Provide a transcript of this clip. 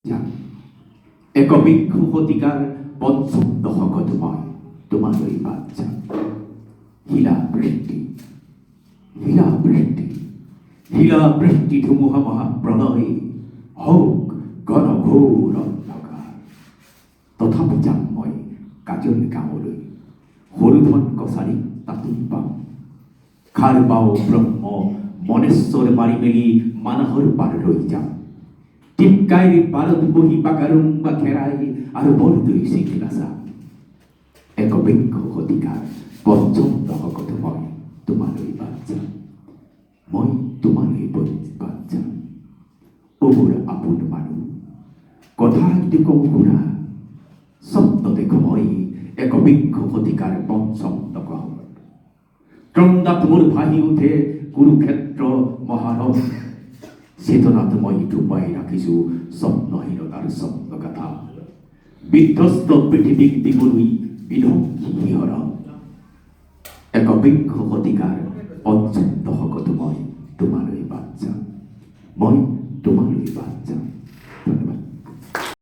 যাক, একবিংশ শতিকাৰ পঞ্চম দশকত মই তোমালৈ বাচ্চা শিলাবৃষ্টি শিলাবৃষ্টি শিলাবৃষ্টি ধুমুহা মহাপ্ৰলয় হওক ঘনঘোৰ অন্ধকাৰ। তথাপি যাম মই কাজল গাঁৱলৈ, সৰুধন কছাৰীক তাতোন পাম। খাৰ বাও ব্ৰহ্ম মনেশ্বৰ মাৰি মেলি মানাহৰ পাৰলৈ যাম। টিপকাইৰ পাৰত বহি বাগাৰুম্বা খেৰাই আৰু বৰদৈ চিঠিলা চাম। একবিংশ শতিকাৰ পঞ্চম দশকত মই তোমালৈ বাচ্চা, মই তোমালৈ বাচ্চা। অ মোৰ আপোন মানুহ, কথা যদি কওঁ শুনা, স্বপ্ন দেখো মই একবিংশ শতিকাৰ পঞ্চম দশকত। ক্ৰন্দাত মোৰ ভাহি উঠে কুৰুক্ষেত্ৰ মহাৰথ। চেতনাত মই ডুবাই ৰাখিছো স্বপ্নহীনতাৰ স্বপ্নগাথা। বিধ্বস্ত পৃথিৱীক দিবলৈ বিধ্বংসী শিহৰণ। একবিংশ শতিকাৰ পঞ্চম দশকত মই তোমালৈ বাচ্চা, মই